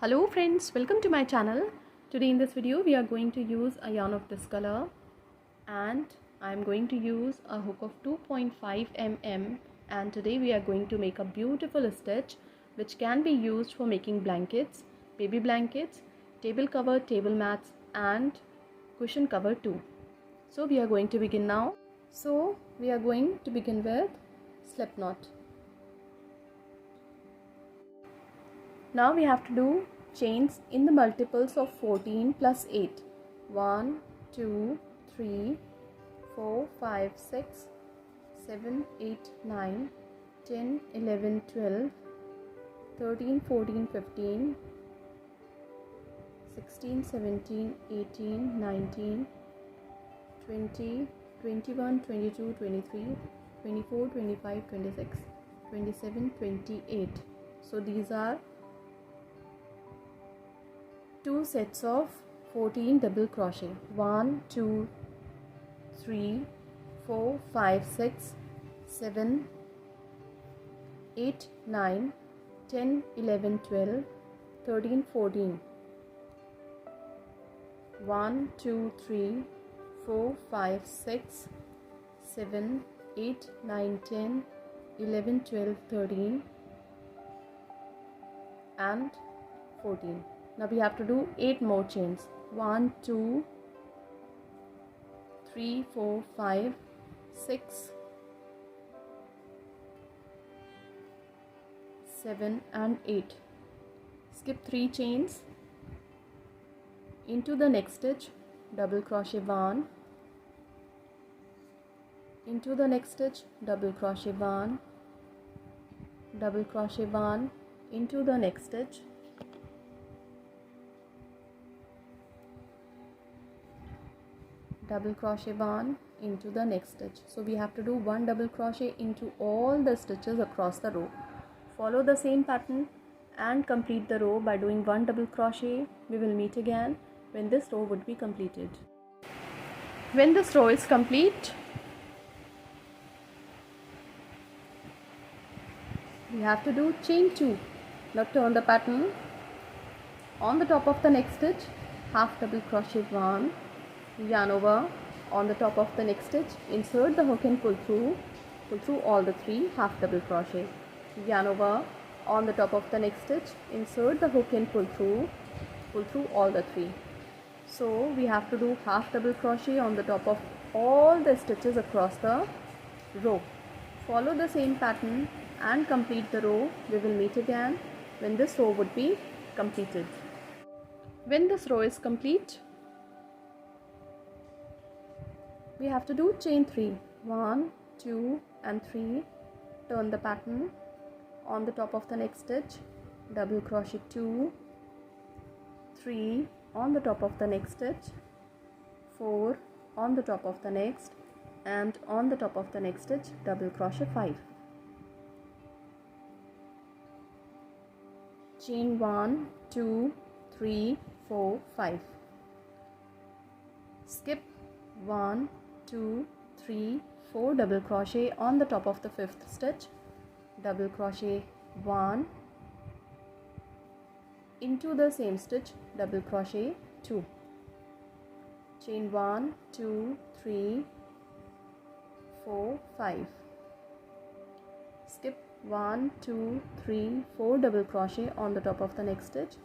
Hello friends, welcome to my channel. Today in this video we are going to use a yarn of this color and I am going to use a hook of 2.5 mm, and today we are going to make a beautiful stitch which can be used for making blankets, baby blankets, table cover, table mats and cushion cover too. So we are going to begin now. So we are going to begin with slip knot. Now we have to do chains in the multiples of 14 plus 8. 1, 2, 3, 4, 5, 6, 7, 8, 9, 10, 11, 12, 13, 14, 15, 16, 17, 18, 19, 20, 21, 22, 23, 24, 25, 26, 27, 28. So these are 2 sets of 14 double crochet. 1, 2, 3, 4, 5, 6, 7, 8, 9, 10, 11, 12, 13, 14. 1, 2, 3, 4, 5, 6, 7, 8, 9, 10, 11, 12, 13 and 14. Now we have to do 8 more chains. 1, 2, 3, 4, 5, 6, 7 and 8. Skip 3 chains. Into the next stitch, double crochet 1. Into the next stitch, double crochet 1. Double crochet 1. Into the next stitch. Double crochet 1 into the next stitch. So we have to do 1 double crochet into all the stitches across the row. Follow the same pattern and complete the row by doing 1 double crochet. We will meet again when this row would be completed. When this row is complete, we have to do chain 2. Now turn the pattern. On the top of the next stitch, half double crochet 1. Yarn over. On the top of the next stitch, insert the hook and pull through all the 3 half double crochet. Yarn over. On the top of the next stitch, insert the hook and pull through all the 3. So we have to do half double crochet on the top of all the stitches across the row. Follow the same pattern and complete the row. We will meet again when this row would be completed. When this row is complete, we have to do chain 3. 1, 2 and 3. Turn the pattern. On the top of the next stitch, double crochet 2, 3 on the top of the next stitch, 4 on the top of the next, and on the top of the next stitch, double crochet 5. Chain 1, 2, 3, 4, 5. Skip 1, 2, 3, 4 double crochet on the top of the 5th stitch, double crochet 1, into the same stitch, double crochet 2. Chain 1, 2, 3, 4, 5. Skip 1, 2, 3, 4 double crochet on the top of the next stitch,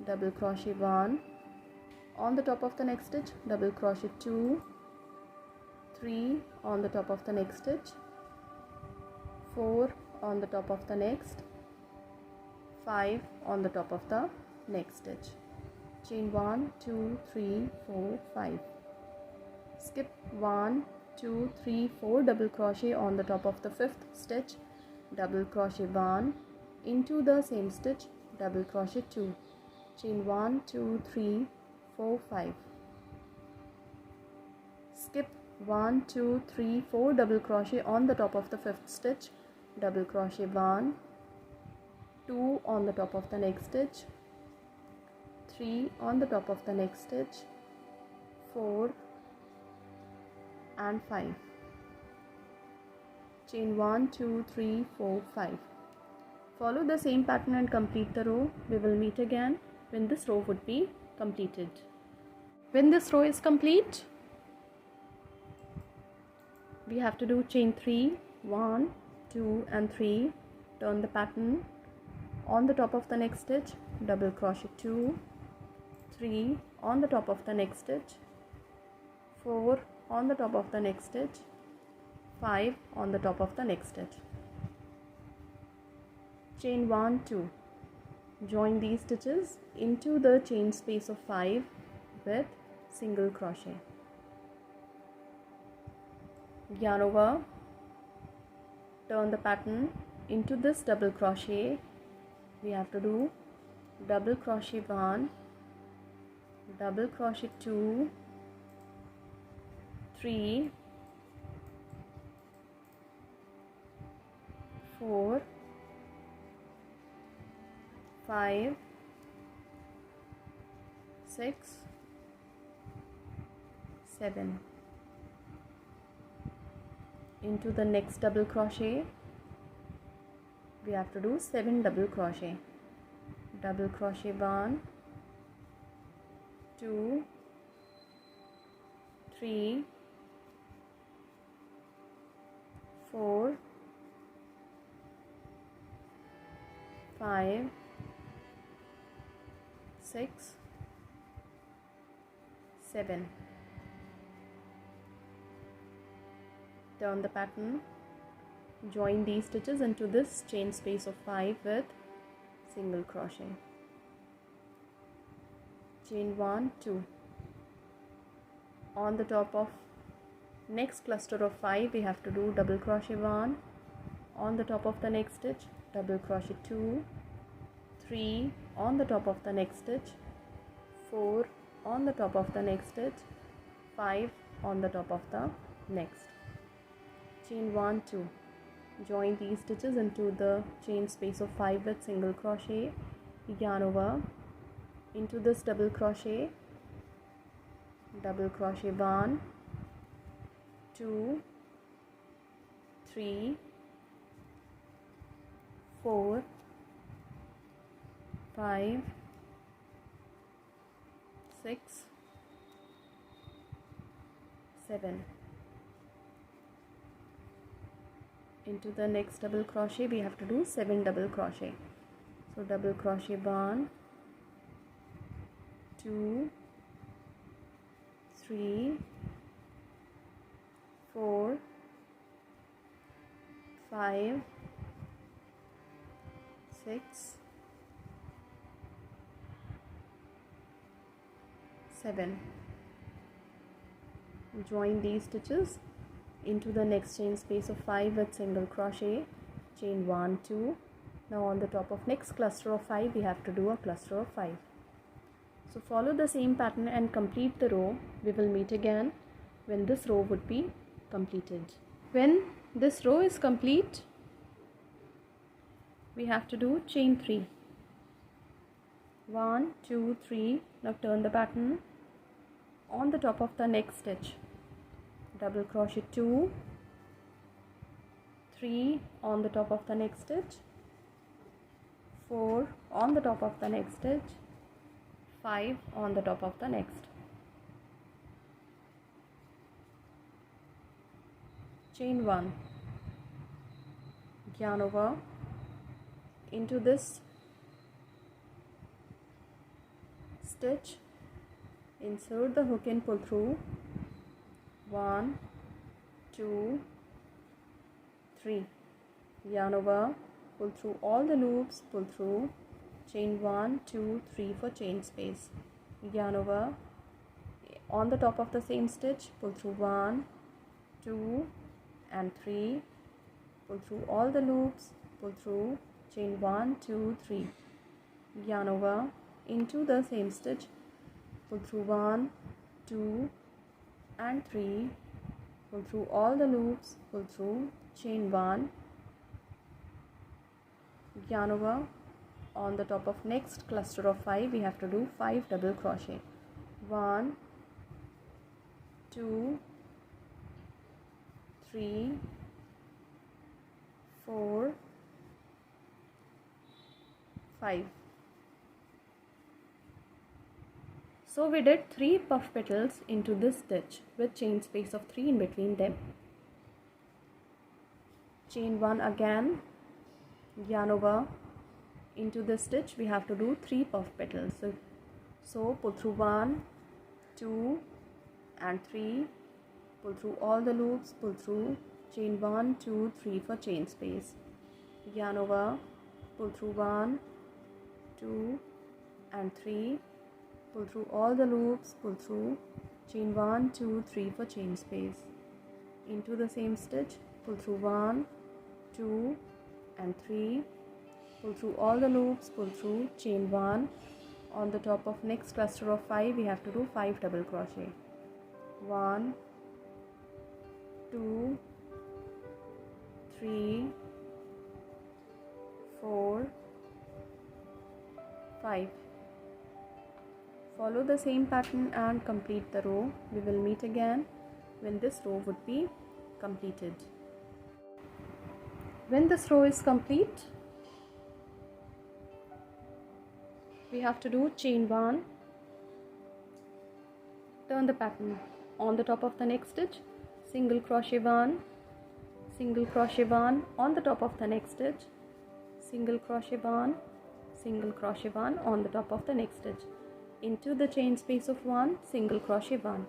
double crochet 1. On the top of the next stitch, double crochet 2, 3 on the top of the next stitch, 4 on the top of the next, 5 on the top of the next stitch. Chain 1, 2, 3, 4, 5. Skip 1, 2, 3, 4 double crochet on the top of the 5th stitch, double crochet 1, into the same stitch, double crochet 2. Chain 1, 2, 3, 4, 5. Skip 1, 2, 3, 4 double crochet on the top of the 5th stitch, double crochet 1, 2 on the top of the next stitch, 3 on the top of the next stitch, 4 and 5. Chain 1, 2, 3, 4, 5. Follow the same pattern and complete the row. We will meet again when this row would be completed. When this row is complete, we have to do chain 3, 1, 2 and 3, turn the pattern, on the top of the next stitch, double crochet 2, 3 on the top of the next stitch, 4 on the top of the next stitch, 5 on the top of the next stitch. Chain 1, 2. Join these stitches into the chain space of 5 with single crochet. Yarn over, turn the pattern into this double crochet. We have to do double crochet 1, double crochet 2, 3, 4, 5, 6, 7. Into the next double crochet, we have to do 7 double crochet. Double crochet 1, 2, 3, 4, 5, 6, 7. Turn the pattern, join these stitches into this chain space of 5 with single crochet. Chain 1, 2. On the top of next cluster of 5, we have to do double crochet 1, on the top of the next stitch, double crochet 2, 3 on the top of the next stitch, 4 on the top of the next stitch, 5 on the top of the next. Chain 1, 2. Join these stitches into the chain space of 5 with single crochet. Yarn over into this double crochet 1, 2, 3, 4, 5, 6, 7. Into the next double crochet, we have to do 7 double crochet. So double crochet 1, 2, 3, 4, 5, 6, 7. Join these stitches into the next chain space of 5 with single crochet. Chain 1, 2. Now on the top of next cluster of 5, we have to do a cluster of 5. So follow the same pattern and complete the row. We will meet again when this row would be completed. When this row is complete, we have to do chain 3. 1, 2, 3. Now turn the pattern on the top of the next stitch. Double crochet 2, 3 on the top of the next stitch, 4 on the top of the next stitch, 5 on the top of the next. Chain 1. Yarn over into this stitch, insert the hook and pull through. 1, 2, 3. Yarn over, pull through all the loops, pull through, chain 1, 2, 3 for chain space. Yarn over, on the top of the same stitch, pull through 1, 2 and 3, pull through all the loops, pull through, chain 1, 2, 3. Yarn over into the same stitch, pull through 1, 2 and 3, pull through all the loops, pull through, chain 1, yarn over. On the top of next cluster of 5, we have to do 5 double crochet. 1, 2, 3, 4, 5. So we did 3 puff petals into this stitch with chain space of 3 in between them. Chain 1 again, yarn over. Into this stitch we have to do 3 puff petals. So pull through 1, 2 and 3, pull through all the loops, pull through, chain 1, 2, 3 for chain space, yarn over, pull through 1, 2 and 3, pull through all the loops, pull through, chain 1, 2, 3 for chain space. Into the same stitch, pull through 1, 2 and 3, pull through all the loops, pull through, chain 1. On the top of next cluster of 5 we have to do 5 double crochet. 1, 2, 3, 4, 5. Follow the same pattern and complete the row. We will meet again when this row would be completed. When this row is complete, we have to do chain 1, turn the pattern. On the top of the next stitch, single crochet 1, single crochet 1, on the top of the next stitch, single crochet 1, single crochet 1 on the top of the next stitch. Into the chain space of 1, single crochet 1.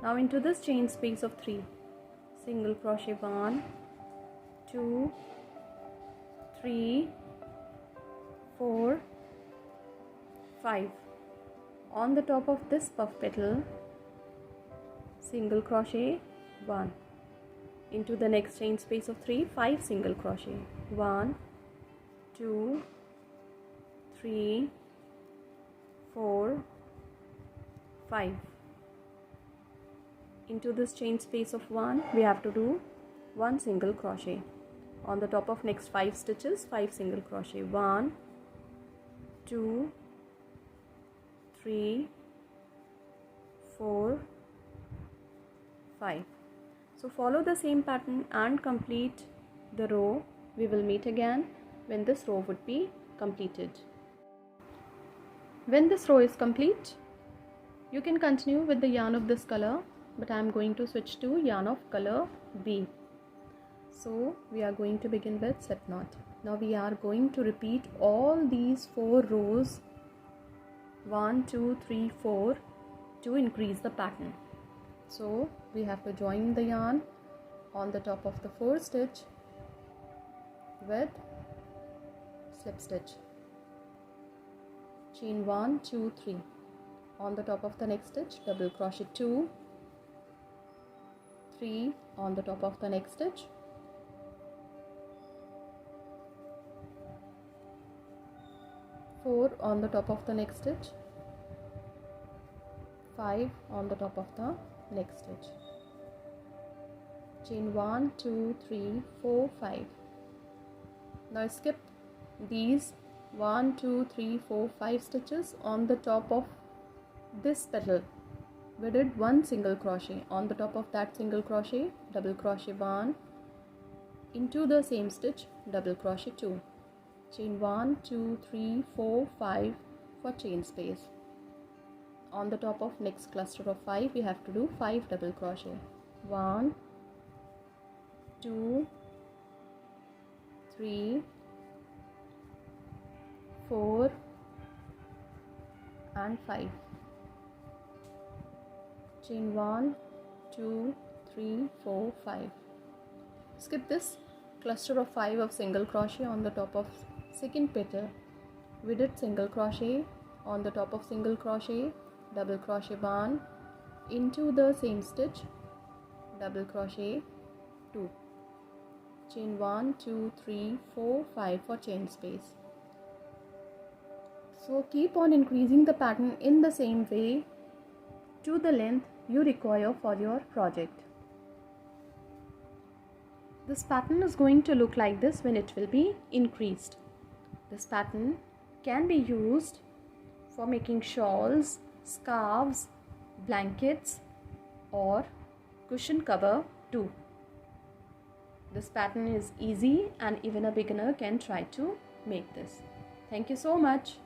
Now into this chain space of 3, single crochet 1, 2, 3, 4, 5. On the top of this puff petal, single crochet 1. Into the next chain space of 3, 5 single crochet. 1, 2, 3, 4, 5. Into this chain space of 1, we have to do 1 single crochet. On the top of next 5 stitches, 5 single crochet. 1, 2, 3, 4, 5. So follow the same pattern and complete the row. We will meet again when this row would be completed. When this row is complete, you can continue with the yarn of this color, but I am going to switch to yarn of color B. So we are going to begin with slip knot. Now we are going to repeat all these 4 rows 1, 2, 3, 4 to increase the pattern. So we have to join the yarn on the top of the 4th stitch with slip stitch, chain 1, 2, 3. On the top of the next stitch, double crochet 2, 3 on the top of the next stitch, 4 on the top of the next stitch, 5 on the top of the next stitch, chain 1, 2, 3, 4, 5. Now skip these 1, 2, 3, 4, 5 stitches on the top of this petal. We did 1 single crochet. On the top of that single crochet, double crochet 1, into the same stitch, double crochet 2, chain 1, 2, 3, 4, 5 for chain space. On the top of next cluster of 5, we have to do 5 double crochet. 1, 2, 3, 4 and 5. Chain 1, 2, 3, 4, 5. Skip this cluster of 5 of single crochet on the top of second petal. We did single crochet. On the top of single crochet, double crochet 1, into the same stitch, double crochet 2, chain 1, 2, 3, 4, 5 for chain space. So keep on increasing the pattern in the same way to the length you require for your project. This pattern is going to look like this when it will be increased. This pattern can be used for making shawls, scarves, blankets or cushion cover too. This pattern is easy and even a beginner can try to make this. Thank you so much.